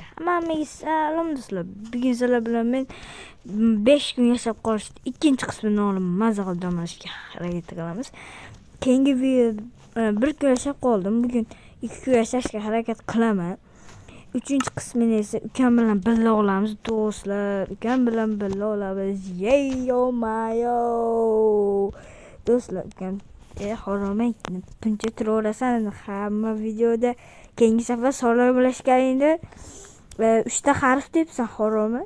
Hammaga salom do'stlar. Bugun sizlar bilan men 5 kun yashab qolish ikkinchi qismini olib maza qilib dam olishga harakat qilamiz. Keyingi video 1 kun yashab qoldim. Bugun 2 kun yashashga harakat qilaman. 3-qismini esa ukam bilan birga olamiz do'stlar. Ukam bilan birga olamiz. Yo mayo. Do'stlar, ukam haromay buncha turaverasan hamma videoda. Keyingi safar salomlashganingda 3 ta harf debsan haromay.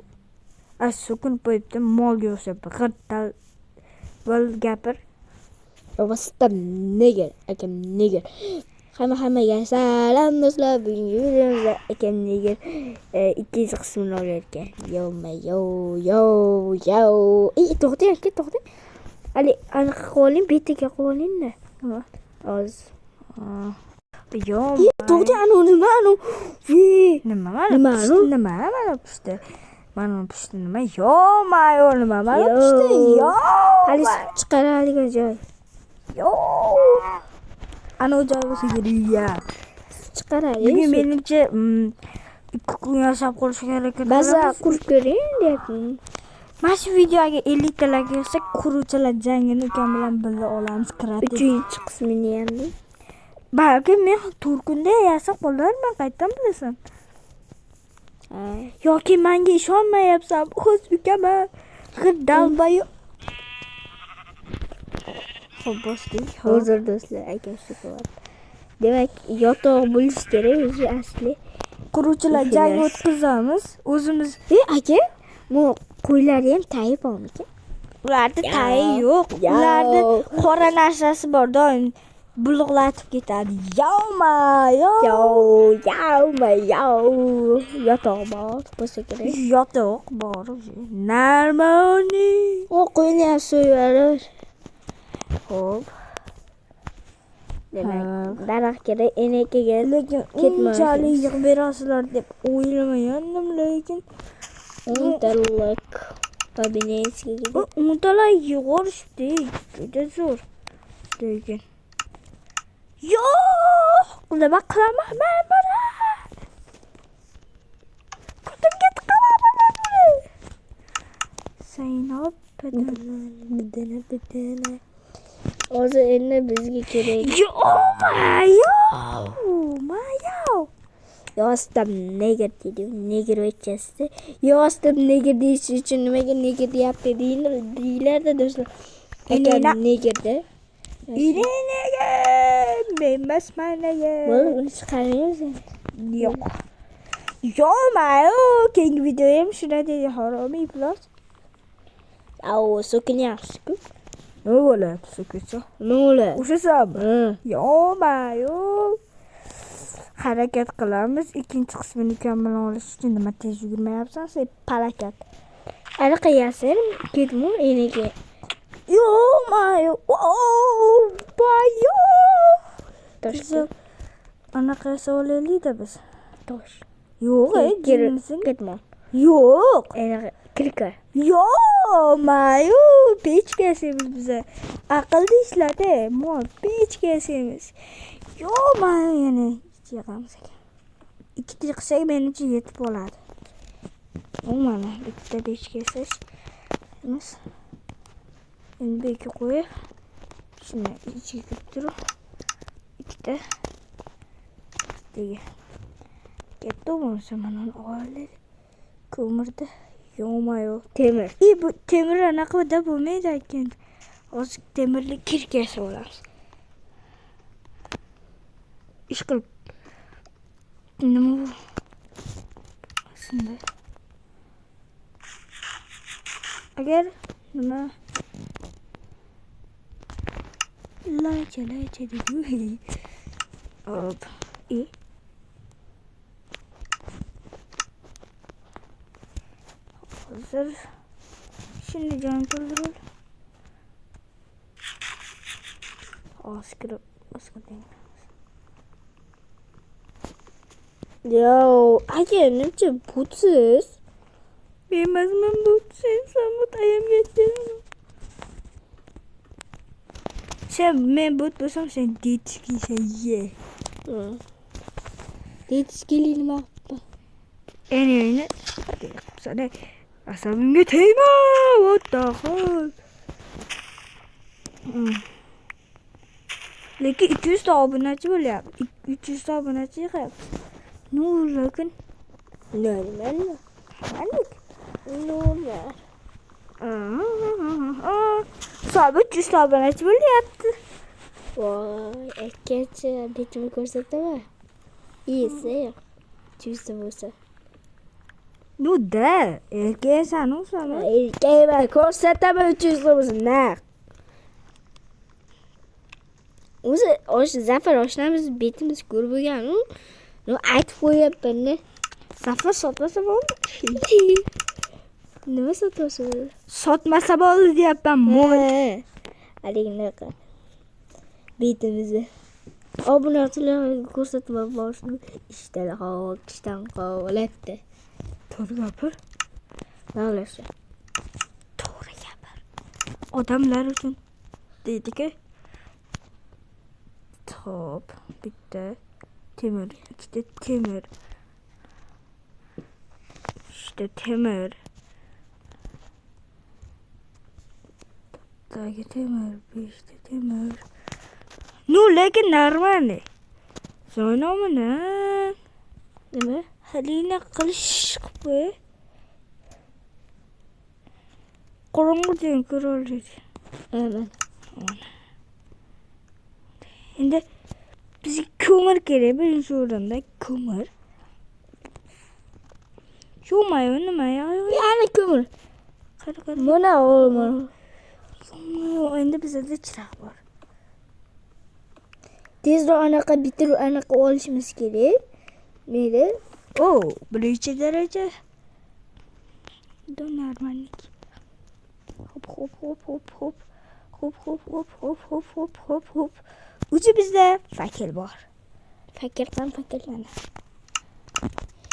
So'kinib qo'yibdi, molga o'xshab g'irtal bo'l gapir. Robastam neger, akam neger. Hammaga salom do'stlar. Bugungi videomizda akam neger ikkinchi qismini olayotgan. Yo. To'xtang. Ali, aniq qo'ling, betiga qo'ling-da. Hozir. Yo. To'xtang, nima? Mana pishdi. Nima? Yo mayo nima? Mana pishdi. Yo. Ali chiqaradigan joy. Yo. Ana o joy bo'lsa kerak. Chiqaradi. Bugun menimcha 2 kun yashab qolishga harakat qilamiz. Baza qurib ko'ring deyapman. Mana shu videoga 50 ta like kelsa, quruvchilar jangini ukam bilan birga olamiz. 3-qismini endi. Balki men 4 kunda yashab qolarman, qayerdan bilasan? Yoki menga ishonmayapsan, o'z ukama g'irdalbayo. Xo'p, boshlaylik. Hozir do'stlar, aka shokolad. Demak, yotoq bo'lish kerak o'zi asli. Quruvchilar jang o'tkazamiz. O'zimiz, aka, bu qo'ylari ham tayi bormikan? ularda tayi yo'q. Ularda qora narsasi bor, doim bulg'latib ketadi. Yo. Yotoq bor bo'lsa kerak. Yotoq bor. Narmoni. O qo'yni ham so'yarish. Xo'p. Demak, daraxt kerak, enakaga Lekin unchalik yig'ib berasizlar deb o'ylamagandim, lekin untalak Babinetskiga. untalak yig'orishdi. Juda zo'r. Lekin yo'q, nima qilaman men buni? Ko'zimga tiqaman buni. Saynob Bidana. Hozir endi bizga kerak. Mayo. Yostam neger dedi. Neger o'chasdi. Yostam neger deyish uchun nimaga neger deyapti deylar-da do'stlar. Aka negerda. Men emasman neger. Bo'ldi, uni chiqaramiz. Yo'q. Yo mayo, keyingi videoda ham shunday dedi haromiy plus. So'kinyapsiz-ku. Ne bo'ladi so'kitsa? Nima bo'ladi? O'shasanmi? Yo mayo. Harakat qilamiz. Ikkinchi qismini ukam bilan olish uchun nima tez yugurmayapsan sen palakat. Anaqa yasir ketmu enaka. Yo mayo. Bayo. Tosh. Anaqa olaylik-da biz. Tosh. Yo'q, ketma. Yo'q. Enaqa kirka. Yo mayo, pechka yasaymiz biza. Aqlli ishlat-e, mol pechka yasaymiz. Yo mayo, yana yig'amiz ekan. 2 ta qilsak menimcha yetib oladi. Mana bitta pechka yasash. Endi beka qo'yib, shuni ichiga kirib turib, 2 ta katta bo'lsa mana olaylik. Ko'mirda yo'mayo temir. Bu temir anaqada bo'lmaydi ekan. Hozir temirli kirkasi olamiz. Ish qilib. Nima bu? Shunday. Agar nima lacha dedi. Hop. Hazır. Şimdi can dolduralım. Askırı değil. Yo, aka nechta butsiz? Bilmezman butsiz, samut ayam geçiyorum. Men but bo'lsam sen detishki ye. Detishkili nima qilibdi? Enayni sana asabimga tegma. What the hell? Lekin 200 ta obunachi bo'lyapti. 300 ta obunachi yig'yapti. Lekin Normal. Normal. Sabit 300 ta obunachi bo'lyapti. Voy, akkachi, bitimni ko'rsataman. Iysi yo'q. 200 bo'lsa. Da, erkaksan o'sami? Erkakman, ko'rsataman 300 bo'lsa. Naq. O'zi Zafar oshnamiz betimiz ko'r bo'lgan-u. Aytib qo'yapman-da. Zafar sotmasa bo'ldi. Nima sotmasa bo'ldi? Sotmasa bo'ldi deyapman. Haligi betimizni obunachilarga ko'rsatib borishni ishdan qo'llatdi. To'g'ri gapir. Nolasa. To'g'ri gapir. Odamlar uchun deydi-ki, top, bitta temir, ikkita temir. İşte temir. Dagi temir, beshta temir. Lekin normalniy. Zo'nomini. Nima? Halina qilish qo'y. Qorong'udan ko'ra oladi. Endi bizga ko'mir kerak, birinchi o'rinda ko'mir. Yo'qmi, nima Yana ko'mir. Qara. Mana olma. Endi bizda chiroq bor. Tezroq anaqa bitirib anaqa olishimiz kerak. Meni. Birinchi daraja. Normalnik. Hop. Uchi bizda fakir bor. Fakir mana.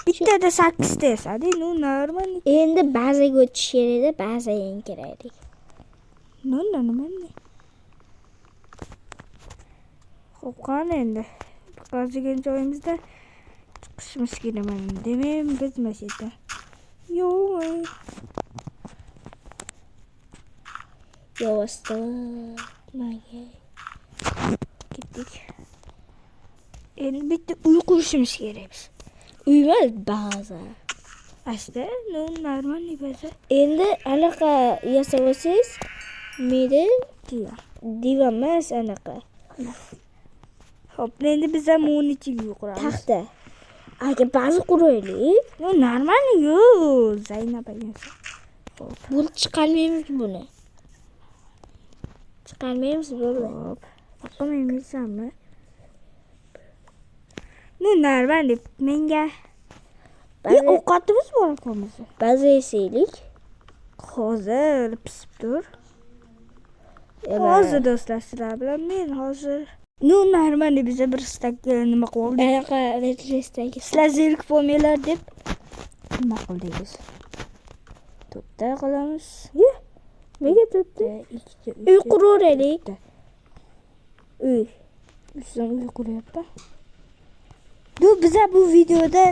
Bittada 8 ta yasadi, normalnik. Endi bazaga o'tish kerak-da, bazaga kiraylik. Nima? Xo'p, qani endi. Qazigan joyimizda chiqishimiz kerak mana. Demak, biz mashina. Yo'q. Yovasta. Ketdik. Endi bitta uy qurishimiz kerak biz. Uy emas, baza. Asta, normalniy baza. Endi anaqa yasab olsangiz, meni divan emas anaqa. Xo'p, endi biz ham o'n ichiga uy quramiz. Taxta. Aka baza quraylik. Normalniy yo'q. Zaynab aytsa. Xo'p. Buni chiqarmaymiz buni. Chiqarmaymiz bo'ldi. Xo'p. Aqlmaysanmi? Normalniy menga ovqatimiz bor ekanmiz. Baza yesaylik. Hozir pisib tur. Hozir do'stlar sizlar bilan men hozir normalniy biza bir stak nima qildik. Anaqa retrestagi. Sizlar zerikib bo'lmanglar deb nima qildik? To'rtta qilamiz. Nega to'rtta? Ikkita. Uy quraveraylik. Uy. Bizdan uy quryapti. Biza bu videoda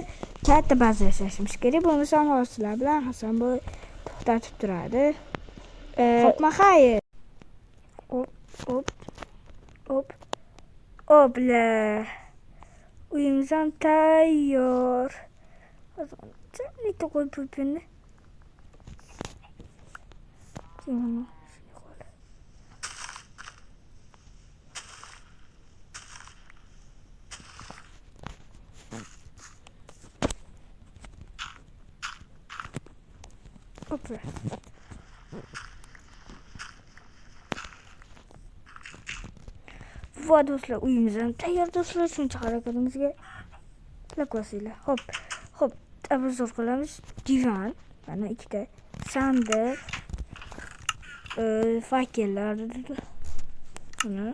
katta baza yasashimiz kerak. Bo'lmasa hozirlar bilan Hasanboy to'xtatib turadi. Xo'pmi, xayr. Hop. Obla. Uyimiz ham tayyor. Bitta qo'yib qo'yibni. Hopla. Va do'stlar, uyimiz ham tayyor do'stlar. Shuncha harakatimizga quloq Hop, abzor qilamiz. Divan, mana ikkita sandiq, fakellar. Mana.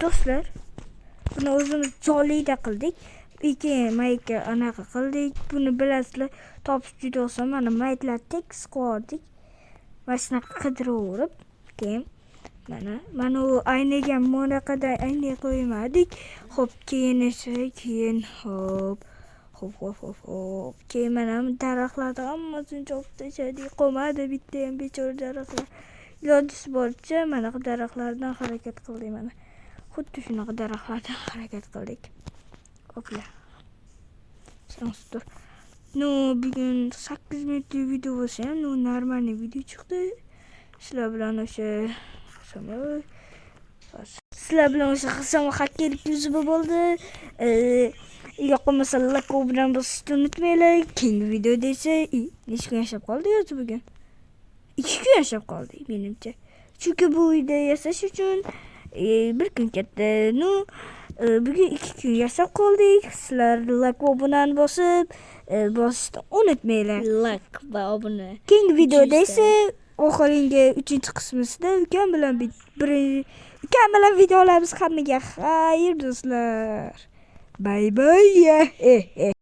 Do'stlar, buni o'zimiz jolida qildik. Keyin mayka anaqa qildik. Buni bilasizlar, topish juda oson. Mana maytlar tekis qo'ydik. Mana shunaqa qidiraverib, keyin mana u aynaga bunaqada ayna qo'ymadik. Hop, keyin hop hop. Keyin mana daraxtlarni hammasini chopib tashladik. Qolmadi bitta ham bechora daraxtlar. Ilojisi boricha mana daraxtlardan harakat qildik mana. Xuddi shunaqa daraxtlardan harakat qildik. Hopla. Tur. No, bugun 8 minutlik video bo'lsa ham, normalniy video chiqdi. Sizlar bilan o'sha qisam hakkelik yuzubi bo'ldi. Yoqmasa like bilan bosishni unutmanglar. Keyingi videoda esa necha kun yashab qoldi yo'zi bugun? 2 kun yashab qoldi menimcha. Chunki bu video yasash uchun bir kun ketdi. Bugun 2 kun yashab qoldik. Sizlar like va obunani bosishni unutmanglar. Like va obuna. Keyingi videoda esa oxirgi 3-qismida ukam bilan videolarimiz hammaga xayr do'stlar. Bye bye.